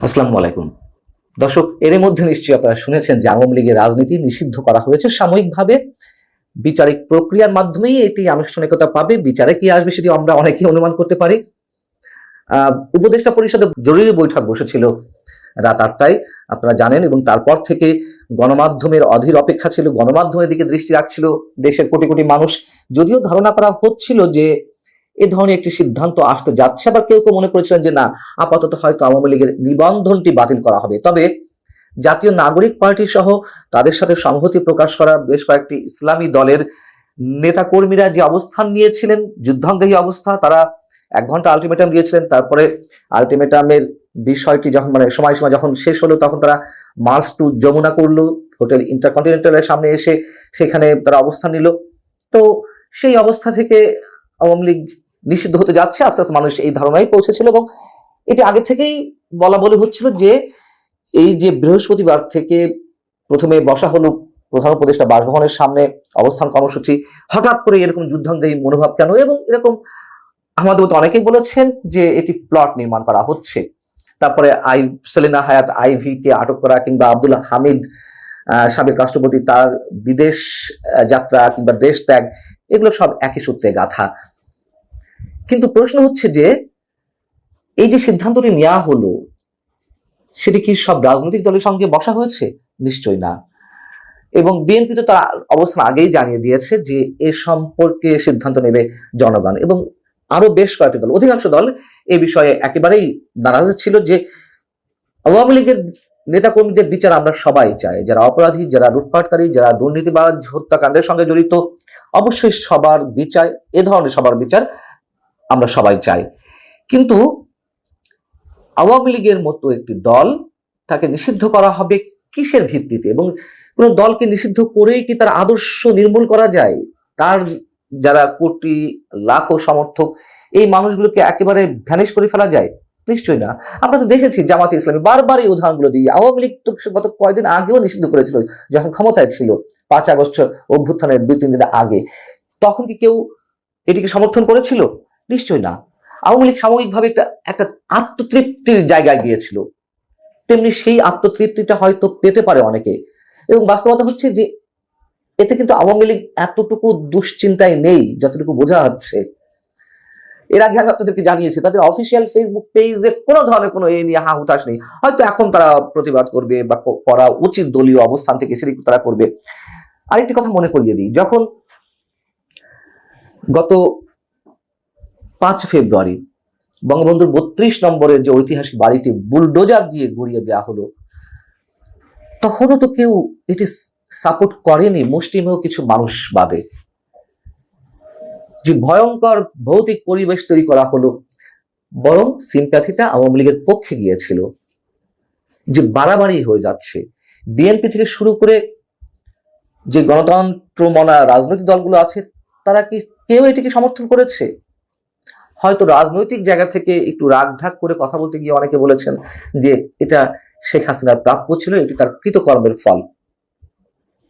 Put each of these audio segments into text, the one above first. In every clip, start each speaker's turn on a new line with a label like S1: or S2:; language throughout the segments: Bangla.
S1: আসসালামু আলাইকুম দর্শক, এর মধ্যে নিশ্চয়ই আপনারা শুনেছেন যে আওয়ামী লীগের রাজনীতি নিষিদ্ধ করা হয়েছে সাময়িকভাবে। বিচারিক প্রক্রিয়ার মাধ্যমেই এটি আনুষ্ঠানিকতা পাবে। বিচারে কি আসবে সেটি আমরা অনেকেই অনুমান করতে পারি। উপদেষ্টা পরিষদে জরুরি বৈঠক বসেছিল রাত 8টায়, আপনারা জানেন, এবং তারপর থেকে গণমাধ্যমের অধীর অপেক্ষা ছিল। গণমাধ্যমের দিকে দৃষ্টি রাখছিল দেশের কোটি কোটি মানুষ। যদিও ধারণা করা হচ্ছিল যে এ ধরনের একটি সিদ্ধান্ত আসতে যাচ্ছে, আবার কেউ কেউ মনে করেছিলেন যে না, আপাতত হয়তো আওয়ামী লীগের নিবন্ধনটি বাতিল করা হবে। তবে জাতীয় নাগরিক পার্টি সহ তাদের সাথে সংহতি প্রকাশ করা বেশ কয়েকটি ইসলামী দলের নেতা কর্মীরা যে অবস্থান নিয়েছিলেন, যুদ্ধাঙ্গী অবস্থা, তারা 1 ঘন্টা আলটিমেটাম দিয়েছিলেন। তারপরে আলটিমেটামের বিষয়টি যখন সময়সীমা যখন শেষ হলো, তখন তারা মার্চ টু যমুনা করলো, হোটেল ইন্টারকন্টিনেন্টালের সামনে এসে সেখানে তারা অবস্থান নিল। তো সেই অবস্থা থেকে আওয়ামী লীগ নিষিদ্ধ হতে যাচ্ছে আস্তে আস্তে মানুষ এই ধারণায় পৌঁছেছিল, এবং এটি আগে থেকেই বলা বলে হচ্ছিল যে এই যে বৃহস্পতিবার থেকে প্রথমে বসা হলো প্রধান উপদেষ্টা বাসভবনের সামনে অবস্থান কর্মসূচি, হঠাৎ করে এরকম যুদ্ধাঙ্গী মনোভাব কেন? এবং এরকম আমাদের মতো অনেকেই বলেছেন যে এটি প্লট নির্মাণ করা হচ্ছে। তারপরে সেলিনা হায়াৎ আইভি কে আটক করা, কিংবা আব্দুল হামিদ সাবেক রাষ্ট্রপতি তার বিদেশ যাত্রা কিংবা দেশ ত্যাগ, এগুলো সব একই সূত্রে গাথা। কিন্তু প্রশ্ন হচ্ছে যে এই যে সিদ্ধান্তটি নেওয়া হলো, সেটি কি সব রাজনৈতিক দলের সঙ্গে বসা হয়েছে? নিশ্চয়ই না। এবং বিএনপি তো তার অবস্থান আগেই জানিয়ে দিয়েছে যে এ সম্পর্কে সিদ্ধান্ত নেবে জনগণ, এবং আরো বেশ কয়েকটি দল, অধিকাংশ দল এ বিষয়ে একেবারেই নারাজ ছিল যে আওয়ামী লীগের নেতাকর্মীদের বিচার আমরা সবাই চাই। যারা অপরাধী, যারা লুটপাটকারী, যারা দুর্নীতিবাজ, হত্যাকাণ্ডের সঙ্গে জড়িত, অবশ্যই সবার বিচার, এ ধরনের সবার বিচার আমরা সবাই চাই। কিন্তু আওয়ামী লীগের মতো একটি দল, তাকে নিষিদ্ধ করা হবে কিসের ভিত্তিতে? এবং কোন দলকে নিষিদ্ধ করেই কি তার আদর্শ নির্মূল করা যায়? তার যারা কোটি লাখো সমর্থক, এই মানুষগুলোকে একেবারে ভ্যানিশ করে ফেলা যায়? নিশ্চয়ই না। আমরা তো দেখেছি জামাতে ইসলামী বারবার এই উদাহরণগুলো দিয়ে, আওয়ামী লীগ তো গত কয়েকদিন আগেও নিষিদ্ধ করেছিল যখন ক্ষমতায় ছিল, 5 আগস্ট অভ্যুত্থানের 2-3 দিন আগে। তখন কি কেউ এটিকে সমর্থন করেছিল? নিশ্চয়ই না। আওয়ামী লীগ সাময়িকভাবে একটা আত্মতৃপ্তির জায়গায় গিয়েছিল, তেমনি সেই আত্মতৃপ্তিটা হয়তো পেতে পারে অনেকে। এবং বাস্তবতা হচ্ছে যে এতে কিন্তু আওয়ামী লীগ এতটুকু দুশ্চিন্তায় নেই যতটুকু বোঝা যাচ্ছে। এর আগে আমি আপনাদেরকে জানিয়েছি তাদের অফিসিয়াল ফেসবুক পেজে কোনো ধরনের কোনো এই নিয়ে হুতাশ নেই। হয়তো এখন তারা প্রতিবাদ করবে বা করা উচিত দলীয় অবস্থান থেকে সেটি তারা করবে। আরেকটি কথা মনে করিয়ে দিই, যখন গত 5 ফেব্রুয়ারি বঙ্গবন্ধুর 32 নম্বরের যে ঐতিহাসিক বাড়িটি বুলডোজার দিয়ে গুড়িয়ে দেওয়া হলো, তখনও তো কেউ এটি সাপোর্ট করেনি, মুষ্টিমেয় কিছু মানুষ বাদে। যে ভয়ঙ্কর ভৌতিক পরিবেশ তৈরি করা হলো, বরং সিম্প্যাথিটা আওয়ামী লীগের পক্ষে গিয়েছিল। যে বাড়াবাড়ি হয়ে যাচ্ছে, বিএনপি থেকে শুরু করে যে গণতন্ত্র মনা রাজনৈতিক দলগুলো আছে, তারা কি কেউ এটিকে সমর্থন করেছে? হয়তো রাজনৈতিক জায়গা থেকে একটু রাগ ঢাক করে কথা বলতে গিয়ে অনেকে বলেছেন যে এটা শেখ হাসিনার প্রাপ্য ছিল, এটি তার কৃতকর্মের ফল।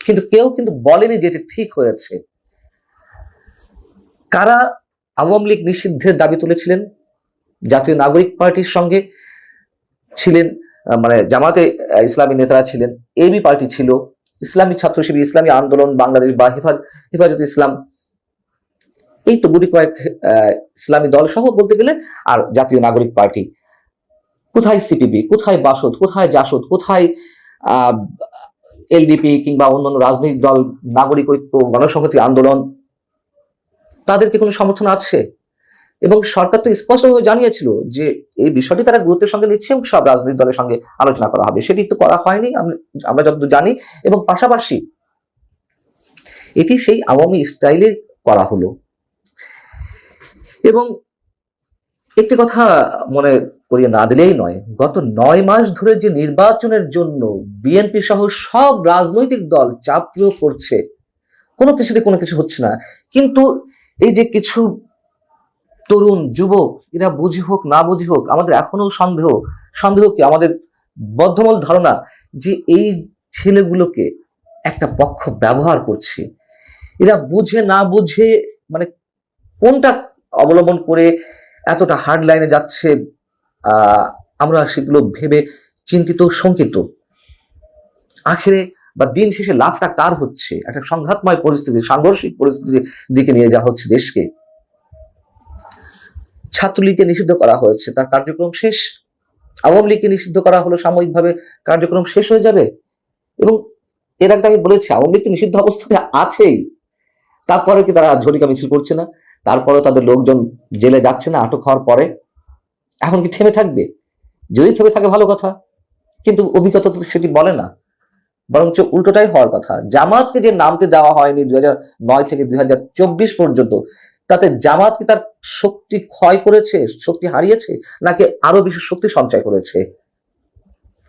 S1: কিন্তু কেউ কিন্তু বলেনি যে এটি ঠিক হয়েছে। কারা আওয়ামী লীগ নিষিদ্ধের দাবি তুলেছিলেন? জাতীয় নাগরিক পার্টির সঙ্গে ছিলেন, জামাতে ইসলামী নেতারা ছিলেন, এবি পার্টি ছিল, ইসলামী ছাত্র শিবির, ইসলামী আন্দোলন বাংলাদেশ বা হেফাজত ইসলাম, এই তো গুটি কয়েক ইসলামী দল সহ বলতে গেলে, আর জাতীয় নাগরিক পার্টি। কোথায় সিপিবি, কোথায় বাসদ, কোথায় জাসদ, কোথায় এলডিপি কিংবা অন্যান্য রাজনৈতিক দল, নাগরিক ঐক্য, গণসংহতি আন্দোলন, তাদেরকে কোনো সমর্থন আছে? এবং সরকার তো স্পষ্টভাবে জানিয়েছিল যে এই বিষয়টি তারা গুরুত্বের সঙ্গে নিচ্ছে এবং সব রাজনৈতিক দলের সঙ্গে আলোচনা করা হবে। সেটি তো করা হয়নি আমরা যতদূর জানি। এবং পাশাপাশি এটি সেই আওয়ামী স্টাইলে করা হলো। এবং একটি কথা মনে করিয়ে না দিলেই নয়, গত 9 মাস ধরে যে নির্বাচনের জন্য বিএনপি সহ সব রাজনৈতিক দল চাপ প্রয়োগ করছে, কোনো কিছুতে কোনো কিছু হচ্ছে না। কিন্তু এই যে কিছু তরুণ যুবক, এরা বুঝি হোক না বুঝি হোক, আমাদের এখনো সন্দেহ কি, আমাদের বদ্ধমূল ধারণা যে এই ছেলেগুলোকে একটা পক্ষ ব্যবহার করছে। এরা বুঝে না বুঝে কোনটা অবলম্বন করে এতটা হার্ড লাইনে যাচ্ছে আমরা সেগুলো ভেবে চিন্তিত শঙ্কিত। আখেরে বা দিন শেষে লাভটা কার হচ্ছে? একটা সংঘাতময় পরিস্থিতি, সাংঘর্ষিক পরিস্থিতির দিকে নিয়ে যাওয়া হচ্ছে দেশকে। ছাত্রলীগকে নিষিদ্ধ করা হয়েছে, তার কার্যক্রম শেষ। আওয়ামী লীগকে নিষিদ্ধ করা হলো, সাময়িকভাবে কার্যক্রম শেষ হয়ে যাবে। এবং এর আগে আমি বলেছি আওয়ামী লীগ তো নিষিদ্ধ অবস্থাতে আছেই, তারপরে কি তারা ঝটিকা মিছিল করছে না? তারপরেও তাদের লোকজন জেলে যাচ্ছে না আটক হওয়ার পরে? এখন কি থেমে থাকবে? যদি থেমে থাকে ভালো কথা, কিন্তু অভিজ্ঞতা তো সেটি বলে না, বরঞ্চ উল্টোটাই হওয়ার কথা। জামাতকে যে নামতে দেওয়া হয়নি 2009 থেকে 2024 পর্যন্ত, তাতে জামাত কি তার শক্তি ক্ষয় করেছে, শক্তি হারিয়েছে, নাকি আরো বেশি শক্তি সঞ্চয় করেছে?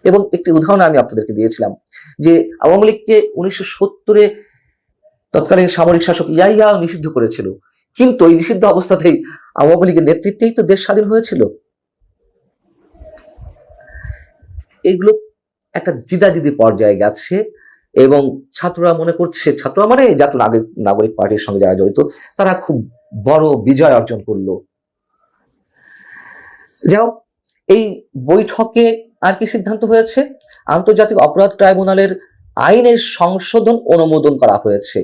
S1: এবং একটি উদাহরণ আমি আপনাদেরকে দিয়েছিলাম যে আওয়ামী লীগকে 1970-এ তৎকালীন সামরিক শাসক ইয়াহিয়া নিষিদ্ধ করেছিল, কিন্তু এই নিষিদ্ধ অবস্থাতেই আওয়ামী লীগের নেতৃত্বেই তো দেশ স্বাধীন হয়েছিল। এগুলো একটা জিদাজিদি পর্যায়ে গেছে এবং ছাত্ররা মনে করছে, ছাত্ররা মানে জাতীয় নাগরিক পার্টির সঙ্গে যারা জড়িত, তারা খুব বড় বিজয় অর্জন করলো। যাও, এই বৈঠকে আর কি সিদ্ধান্ত হয়েছে? আন্তর্জাতিক অপরাধ ট্রাইব্যুনালের আইনের সংশোধন অনুমোদন করা হয়েছে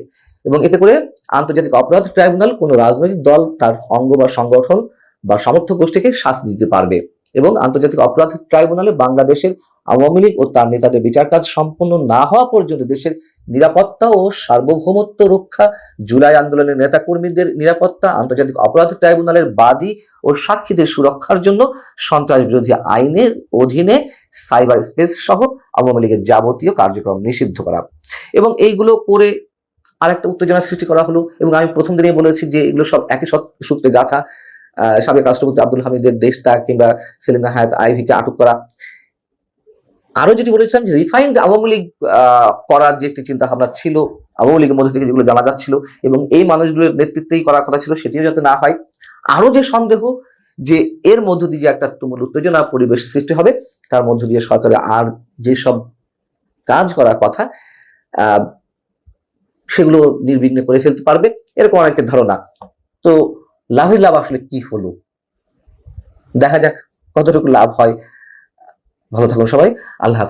S1: এবং এতে করে আন্তর্জাতিক অপরাধ ট্রাইব্যুনাল কোনো রাজনৈতিক দল, তার অঙ্গ বা সংগঠন বা সমর্থক গোষ্ঠীকে শাস্তি দিতে পারবে এবং আন্তর্জাতিক অপরাধ ট্রাইব্যুনালে বাংলাদেশের আওয়ামী লীগ ও তার নেতাদের বিচার কাজ সম্পন্ন না হওয়া পর্যন্ত দেশের নিরাপত্তা ও সার্বভৌমত্ব রক্ষা, জুলাই আন্দোলনের নেতাকর্মীদের নিরাপত্তা, আন্তর্জাতিক অপরাধ ট্রাইব্যুনালের বাদী ও সাক্ষীদের সুরক্ষার জন্য সন্ত্রাস বিরোধী আইনের অধীনে সাইবার স্পেস সহ আওয়ামী লীগের যাবতীয় কার্যক্রম নিষিদ্ধ করা। এবং এইগুলো করে আরেকটা উত্তেজনা সৃষ্টি করা হলো। এবং আমি প্রথম দিনেই বলেছি যে এগুলো সব একই সূত্রে গাথা। সাবেক রাষ্ট্রপতি আব্দুল হামিদের দেশত্যাগ কিংবা সেলিনা হায়াত আইভীকে আটক করা। আরো যেটি বলেছিলাম যে রিফাইন্ড আওয়ামী লীগ করার যে একটি চিন্তা ভাবনা ছিল আওয়ামী লীগের মধ্যে থেকে, যেগুলো জানা যাচ্ছিল এবং এই মানুষগুলোর নেতৃত্বেই করার কথা ছিল, সেটিও যাতে না হয়। আরো যে সন্দেহ যে এর মধ্য দিয়ে যে একটা তুমুল উত্তেজনা পরিবেশ সৃষ্টি হবে, তার মধ্য দিয়ে সরকারের আর যেসব কাজ করার কথা সেগুলো নির্বিঘ্নে করে ফেলতে পারবে, এরকম অনেকের ধারণা। তো লাভের লাভ আসলে কি হলো, দেখা যাক কতটুকু লাভ হয়। ভালো থাকুন সবাই, আল্লাহ হাফেজ।